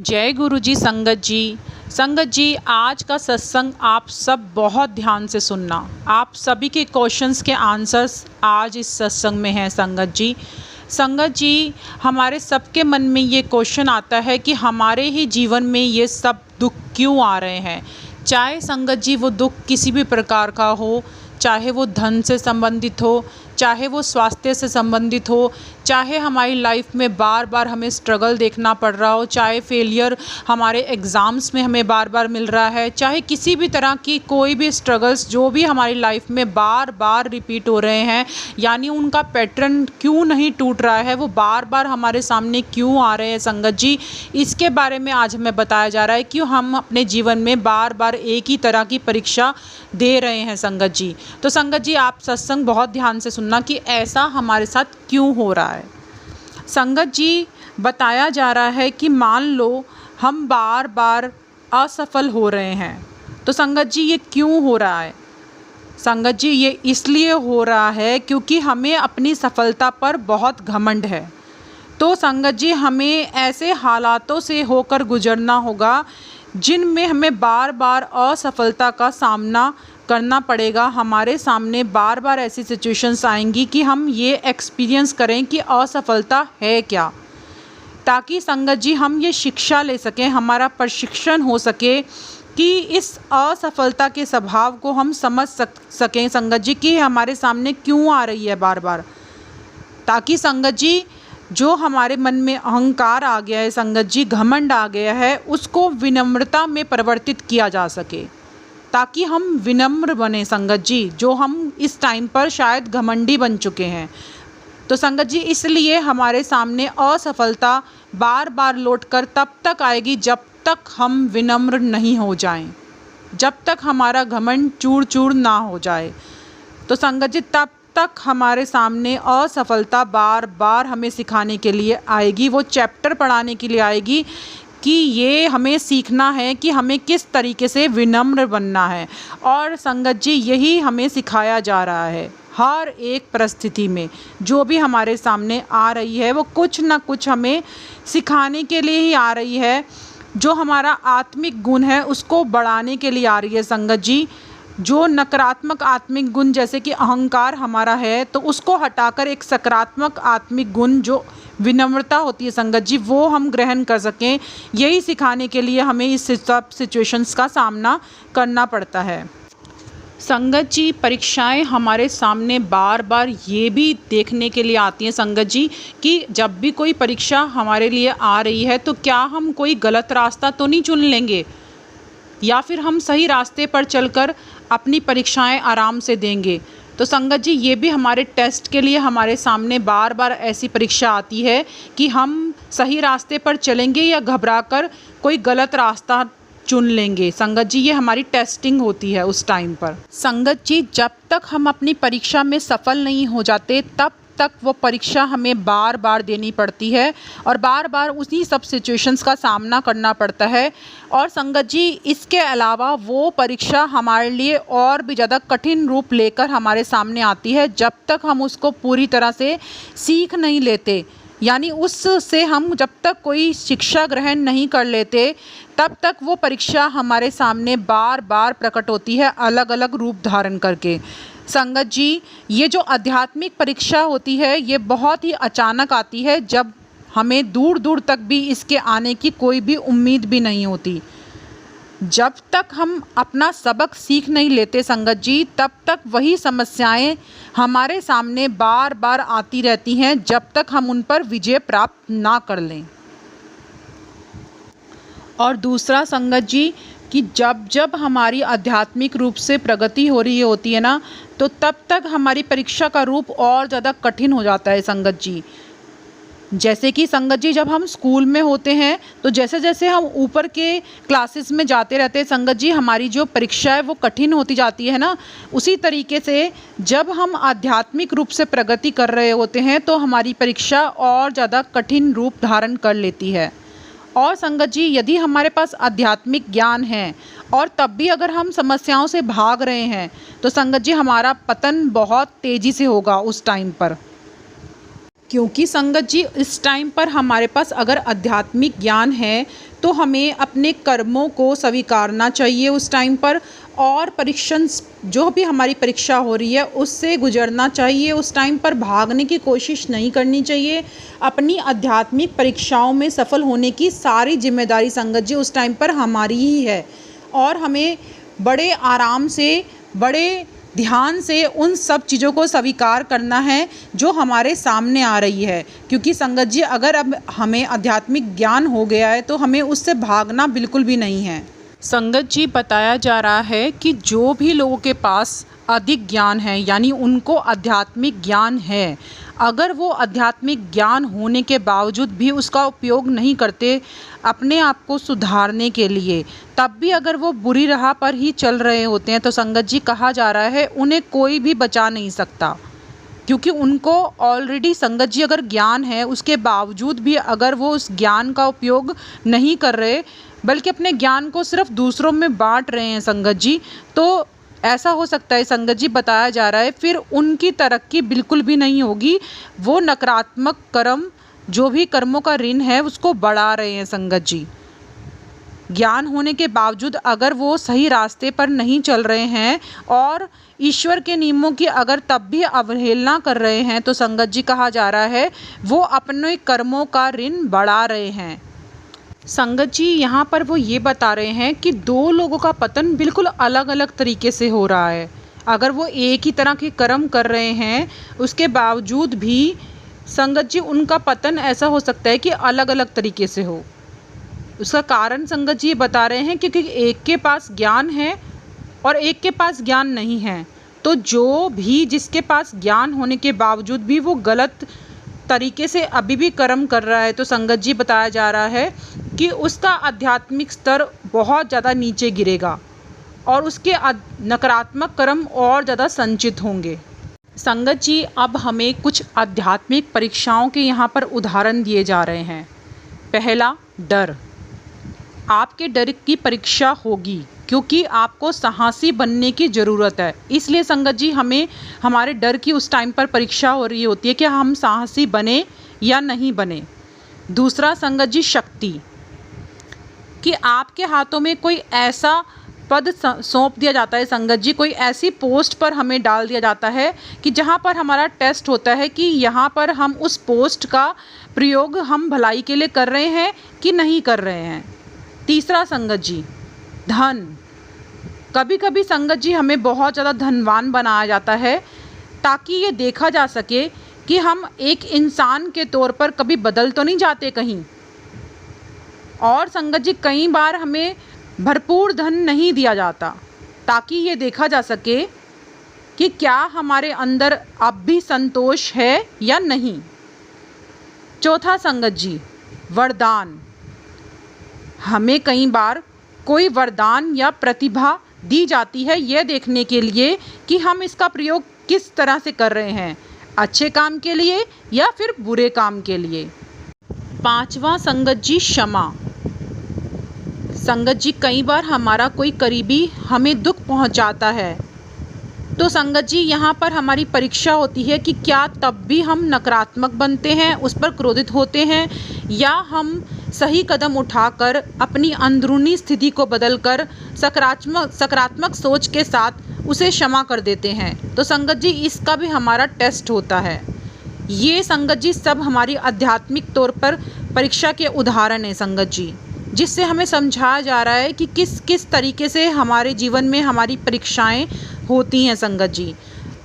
जय गुरु जी। संगत जी आज का सत्संग आप सब बहुत ध्यान से सुनना। आप सभी के क्वेश्चंस के आंसर्स आज इस सत्संग में हैं। संगत जी हमारे सबके मन में ये क्वेश्चन आता है कि हमारे ही जीवन में ये सब दुख क्यों आ रहे हैं। चाहे संगत जी वो दुख किसी भी प्रकार का हो, चाहे वो धन से संबंधित हो, चाहे वो स्वास्थ्य से संबंधित हो, चाहे हमारी लाइफ में बार बार हमें स्ट्रगल देखना पड़ रहा हो, चाहे फेलियर हमारे एग्ज़ाम्स में हमें बार बार मिल रहा है, चाहे किसी भी तरह की कोई भी स्ट्रगल्स जो भी हमारी लाइफ में बार बार रिपीट हो रहे हैं, यानी उनका पैटर्न क्यों नहीं टूट रहा है, वो बार बार हमारे सामने क्यों आ रहे हैं संगत जी, इसके बारे में आज हमें बताया जा रहा है कि हम अपने जीवन में बार बार एक ही तरह की परीक्षा दे रहे हैं संगत जी। तो संगत जी आप सत्संग बहुत ध्यान से सुनना कि ऐसा हमारे साथ क्यों हो रहा है। संगत जी बताया जा रहा है कि मान लो हम बार बार असफल हो रहे हैं, तो संगत जी ये क्यों हो रहा है। संगत जी ये इसलिए हो रहा है क्योंकि हमें अपनी सफलता पर बहुत घमंड है। तो संगत जी हमें ऐसे हालातों से होकर गुजरना होगा जिनमें हमें बार बार असफलता का सामना करना पड़ेगा। हमारे सामने बार बार ऐसी सिचुएशंस आएंगी कि हम ये एक्सपीरियंस करें कि असफलता है क्या, ताकि संगत जी हम ये शिक्षा ले सकें, हमारा प्रशिक्षण हो सके कि इस असफलता के स्वभाव को हम समझ सकें संगत जी कि हमारे सामने क्यों आ रही है बार बार, ताकि संगत जी जो हमारे मन में अहंकार आ गया है संगत जी, घमंड आ गया है, उसको विनम्रता में परिवर्तित किया जा सके, ताकि हम विनम्र बने संगत जी, जो हम इस टाइम पर शायद घमंडी बन चुके हैं। तो संगत जी इसलिए हमारे सामने असफलता बार बार लौटकर तब तक आएगी जब तक हम विनम्र नहीं हो जाएं, जब तक हमारा घमंड चूर चूर ना हो जाए। तो संगत जी तब तक हमारे सामने असफलता बार बार हमें सिखाने के लिए आएगी, वो चैप्टर पढ़ाने के लिए आएगी कि ये हमें सीखना है कि हमें किस तरीके से विनम्र बनना है। और संगत जी यही हमें सिखाया जा रहा है। हर एक परिस्थिति में जो भी हमारे सामने आ रही है वो कुछ ना कुछ हमें सिखाने के लिए ही आ रही है। जो हमारा आत्मिक गुण है उसको बढ़ाने के लिए आ रही है संगत जी। जो नकारात्मक आत्मिक गुण जैसे कि अहंकार हमारा है, तो उसको हटाकर एक सकारात्मक आत्मिक गुण जो विनम्रता होती है संगत जी, वो हम ग्रहण कर सकें। यही सिखाने के लिए हमें इस सब सिचुएशंस का सामना करना पड़ता है। संगत जी परीक्षाएं हमारे सामने बार बार ये भी देखने के लिए आती हैं संगत जी कि जब भी कोई परीक्षा हमारे लिए आ रही है तो क्या हम कोई गलत रास्ता तो नहीं चुन लेंगे, या फिर हम सही रास्ते पर चलकर अपनी परीक्षाएं आराम से देंगे। तो संगत जी ये भी हमारे टेस्ट के लिए हमारे सामने बार बार ऐसी परीक्षा आती है कि हम सही रास्ते पर चलेंगे या घबराकर कोई गलत रास्ता चुन लेंगे। संगत जी ये हमारी टेस्टिंग होती है उस टाइम पर। संगत जी जब तक हम अपनी परीक्षा में सफल नहीं हो जाते तब तक वो परीक्षा हमें बार बार देनी पड़ती है और बार बार उसी सब सिचुएशंस का सामना करना पड़ता है। और संगत जी इसके अलावा वो परीक्षा हमारे लिए और भी ज़्यादा कठिन रूप लेकर हमारे सामने आती है जब तक हम उसको पूरी तरह से सीख नहीं लेते, यानी उससे हम जब तक कोई शिक्षा ग्रहण नहीं कर लेते तब तक वो परीक्षा हमारे सामने बार बार प्रकट होती है अलग अलग रूप धारण करके। संगत जी ये जो आध्यात्मिक परीक्षा होती है ये बहुत ही अचानक आती है, जब हमें दूर दूर तक भी इसके आने की कोई भी उम्मीद भी नहीं होती। जब तक हम अपना सबक सीख नहीं लेते संगत जी तब तक वही समस्याएं हमारे सामने बार बार आती रहती हैं जब तक हम उन पर विजय प्राप्त ना कर लें। और दूसरा संगत जी कि जब जब हमारी आध्यात्मिक रूप से प्रगति हो रही होती है ना, तो तब तक हमारी परीक्षा का रूप और ज़्यादा कठिन हो जाता है संगत जी। जैसे कि संगत जी जब हम स्कूल में होते हैं तो जैसे जैसे हम ऊपर के क्लासेस में जाते रहते हैं संगत जी, हमारी जो परीक्षा है वो कठिन होती जाती है ना, उसी तरीके से जब हम आध्यात्मिक रूप से प्रगति कर रहे होते हैं तो हमारी परीक्षा और ज़्यादा कठिन रूप धारण कर लेती है। और संगत जी यदि हमारे पास आध्यात्मिक ज्ञान है और तब भी अगर हम समस्याओं से भाग रहे हैं, तो संगत जी हमारा पतन बहुत तेज़ी से होगा उस टाइम पर। क्योंकि संगत जी इस टाइम पर हमारे पास अगर आध्यात्मिक ज्ञान है तो हमें अपने कर्मों को स्वीकारना चाहिए उस टाइम पर, और परीक्षण जो भी हमारी परीक्षा हो रही है उससे गुजरना चाहिए। उस टाइम पर भागने की कोशिश नहीं करनी चाहिए। अपनी आध्यात्मिक परीक्षाओं में सफल होने की सारी जिम्मेदारी संगत जी उस टाइम पर हमारी ही है, और हमें बड़े आराम से, बड़े ध्यान से उन सब चीज़ों को स्वीकार करना है जो हमारे सामने आ रही है। क्योंकि संगत जी अगर अब हमें आध्यात्मिक ज्ञान हो गया है तो हमें उससे भागना बिल्कुल भी नहीं है। संगत जी बताया जा रहा है कि जो भी लोगों के पास अधिक ज्ञान है, यानी उनको आध्यात्मिक ज्ञान है, अगर वो आध्यात्मिक ज्ञान होने के बावजूद भी उसका उपयोग नहीं करते अपने आप को सुधारने के लिए, तब भी अगर वो बुरी राह पर ही चल रहे होते हैं, तो संगत जी कहा जा रहा है उन्हें कोई भी बचा नहीं सकता। क्योंकि उनको ऑलरेडी संगत जी अगर ज्ञान है उसके बावजूद भी अगर वो उस ज्ञान का उपयोग नहीं कर रहे बल्कि अपने ज्ञान को सिर्फ दूसरों में बांट रहे हैं संगत जी, तो ऐसा हो सकता है संगत जी बताया जा रहा है फिर उनकी तरक्की बिल्कुल भी नहीं होगी। वो नकारात्मक कर्म, जो भी कर्मों का ऋण है उसको बढ़ा रहे हैं संगत जी। ज्ञान होने के बावजूद अगर वो सही रास्ते पर नहीं चल रहे हैं और ईश्वर के नियमों की अगर तब भी अवहेलना कर रहे हैं, तो संगत जी कहा जा रहा है वो अपने कर्मों का ऋण बढ़ा रहे हैं। संगत जी यहाँ पर वो ये बता रहे हैं कि दो लोगों का पतन बिल्कुल अलग अलग तरीके से हो रहा है। अगर वो एक ही तरह के कर्म कर रहे हैं उसके बावजूद भी संगत जी उनका पतन ऐसा हो सकता है कि अलग अलग तरीके से हो। उसका कारण संगत जी ये बता रहे हैं क्योंकि एक के पास ज्ञान है और एक के पास ज्ञान नहीं है। तो जो भी जिसके पास ज्ञान होने के बावजूद भी वो गलत तरीके से अभी भी कर्म कर रहा है, तो संगत जी बताया जा रहा है कि उसका आध्यात्मिक स्तर बहुत ज़्यादा नीचे गिरेगा और उसके नकारात्मक कर्म और ज़्यादा संचित होंगे। संगत जी अब हमें कुछ आध्यात्मिक परीक्षाओं के यहाँ पर उदाहरण दिए जा रहे हैं। पहला, डर। आपके डर की परीक्षा होगी क्योंकि आपको साहसी बनने की ज़रूरत है। इसलिए संगत जी हमें हमारे डर की उस टाइम पर परीक्षा हो रही होती है कि हम साहसी बने या नहीं बने। दूसरा संगत जी, शक्ति, कि आपके हाथों में कोई ऐसा पद सौंप दिया जाता है संगत जी, कोई ऐसी पोस्ट पर हमें डाल दिया जाता है कि जहाँ पर हमारा टेस्ट होता है कि यहाँ पर हम उस पोस्ट का प्रयोग हम भलाई के लिए कर रहे हैं कि नहीं कर रहे हैं। तीसरा संगत जी, धन। कभी कभी संगत जी हमें बहुत ज़्यादा धनवान बनाया जाता है ताकि ये देखा जा सके कि हम एक इंसान के तौर पर कभी बदल तो नहीं जाते कहीं। और संगत जी कई बार हमें भरपूर धन नहीं दिया जाता ताकि ये देखा जा सके कि क्या हमारे अंदर अब भी संतोष है या नहीं। चौथा संगत जी, वरदान। हमें कई बार कोई वरदान या प्रतिभा दी जाती है यह देखने के लिए कि हम इसका प्रयोग किस तरह से कर रहे हैं, अच्छे काम के लिए या फिर बुरे काम के लिए। पांचवा संगत जी, क्षमा। संगत जी कई बार हमारा कोई करीबी हमें दुख पहुंचाता है, तो संगत जी यहाँ पर हमारी परीक्षा होती है कि क्या तब भी हम नकारात्मक बनते हैं, उस पर क्रोधित होते हैं, या हम सही कदम उठाकर अपनी अंदरूनी स्थिति को बदलकर सकारात्मक सोच के साथ उसे क्षमा कर देते हैं। तो संगत जी इसका भी हमारा टेस्ट होता है। ये संगत जी सब हमारी आध्यात्मिक तौर पर परीक्षा के उदाहरण हैं संगत जी, जिससे हमें समझाया जा रहा है कि किस किस तरीके से हमारे जीवन में हमारी परीक्षाएं होती हैं संगत जी।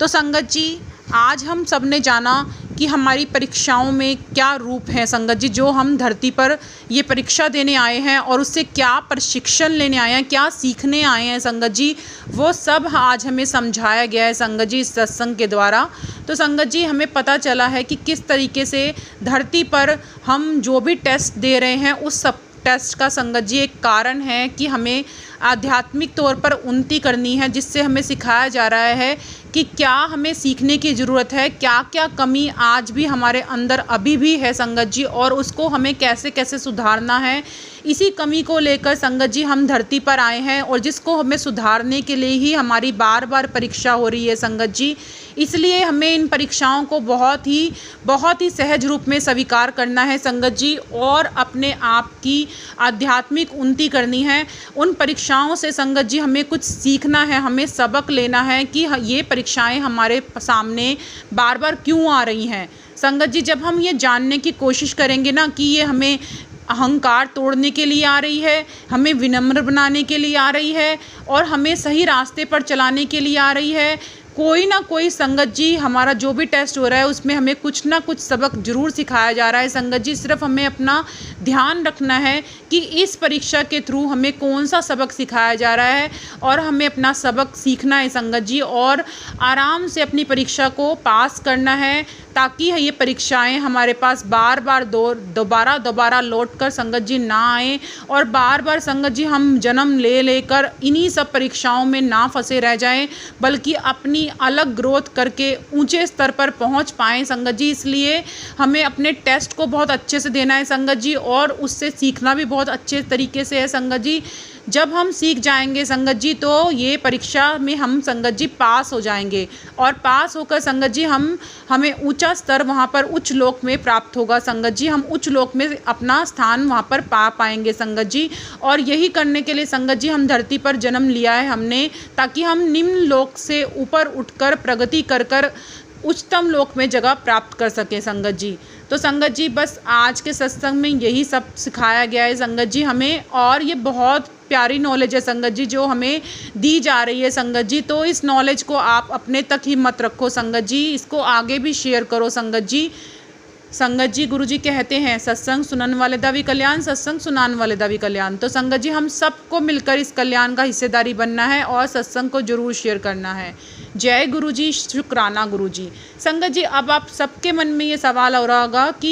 तो संगत जी आज हम सब ने जाना कि हमारी परीक्षाओं में क्या रूप है संगत जी, जो हम धरती पर ये परीक्षा देने आए हैं और उससे क्या प्रशिक्षण लेने आए हैं, क्या सीखने आए हैं संगत जी, वो सब आज हमें समझाया गया है संगत जी इस सत्संग के द्वारा। तो संगत जी हमें पता चला है कि किस तरीके से धरती पर हम जो भी टेस्ट दे रहे हैं उस सब टेस्ट का संगत जी एक कारण है कि हमें आध्यात्मिक तौर पर उन्नति करनी है, जिससे हमें सिखाया जा रहा है कि क्या हमें सीखने की ज़रूरत है, क्या क्या कमी आज भी हमारे अंदर अभी भी है संगत जी, और उसको हमें कैसे कैसे सुधारना है। इसी कमी को लेकर संगत जी हम धरती पर आए हैं और जिसको हमें सुधारने के लिए ही हमारी बार बार परीक्षा हो रही है संगत जी। इसलिए हमें इन परीक्षाओं को बहुत ही सहज रूप में स्वीकार करना है संगत जी, और अपने आप की आध्यात्मिक उन्नति करनी है। उन परीक्षाओं से संगत जी हमें कुछ सीखना है, हमें सबक लेना है कि ये परीक्षाएं हमारे सामने बार बार क्यों आ रही हैं। संगत जी जब हम ये जानने की कोशिश करेंगे ना कि ये हमें अहंकार तोड़ने के लिए आ रही है, हमें विनम्र बनाने के लिए आ रही है, और हमें सही रास्ते पर चलाने के लिए आ रही है, कोई ना कोई संगत जी हमारा जो भी टेस्ट हो रहा है उसमें हमें कुछ ना कुछ सबक ज़रूर सिखाया जा रहा है संगत जी। सिर्फ हमें अपना ध्यान रखना है कि इस परीक्षा के थ्रू हमें कौन सा सबक सिखाया जा रहा है, और हमें अपना सबक सीखना है संगत जी, और आराम से अपनी परीक्षा को पास करना है, ताकि ये परीक्षाएं हमारे पास बार बार दोबारा लौट कर संगत जी ना आए, और बार बार संगत जी हम जन्म लेकर इन्हीं सब परीक्षाओं में ना फंसे रह जाएं, बल्कि अपनी अलग ग्रोथ करके ऊंचे स्तर पर पहुंच पाएं संगत जी। इसलिए हमें अपने टेस्ट को बहुत अच्छे से देना है संगत जी, और उससे सीखना भी बहुत अच्छे तरीके से है संगत जी। जब हम सीख जाएंगे संगत जी तो ये परीक्षा में हम संगत जी पास हो जाएंगे, और पास होकर संगत जी हमें ऊंचा स्तर वहाँ पर उच्च लोक में प्राप्त होगा संगत जी। हम उच्च लोक में अपना स्थान वहाँ पर पा पाएंगे संगत जी, और यही करने के लिए संगत जी हम धरती पर जन्म लिया है हमने, ताकि हम निम्न लोक से ऊपर उठकर प्रगति कर उच्चतम लोक में जगह प्राप्त कर सकें संगत जी। तो संगत जी बस आज के सत्संग में यही सब सिखाया गया है संगत जी हमें, और ये बहुत प्यारी नॉलेज है संगत जी जो हमें दी जा रही है संगत जी। तो इस नॉलेज को आप अपने तक ही मत रखो संगत जी, इसको आगे भी शेयर करो संगत जी। संगत जी गुरु जी कहते हैं सत्संग सुनने वाले दा भी कल्याण, सत्संग सुनाने वाले दा भी कल्याण। तो संगत जी हम सबको मिलकर इस कल्याण का हिस्सेदारी बनना है, और सत्संग को जरूर शेयर करना है। जय गुरु जी, शुक्राना गुरु जी। संगत जी अब आप सबके मन में ये सवाल हो रहा होगा कि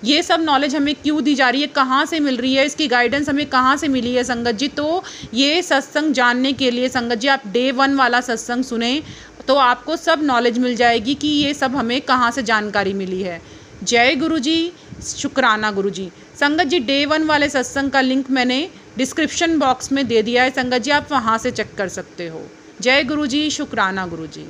ये सब नॉलेज हमें क्यों दी जा रही है, कहाँ से मिल रही है, इसकी गाइडेंस हमें कहाँ से मिली है संगत जी। तो ये सत्संग जानने के लिए संगत जी आप डे 1 वाला सत्संग सुने तो आपको सब नॉलेज मिल जाएगी कि ये सब हमें कहाँ से जानकारी मिली है। जय गुरु जी, शुक्राना गुरु जी। संगत जी डे 1 वाले सत्संग का लिंक मैंने डिस्क्रिप्शन बॉक्स में दे दिया है संगत जी, आप वहाँ से चेक कर सकते हो। जय गुरु जी, शुक्राना गुरु जी।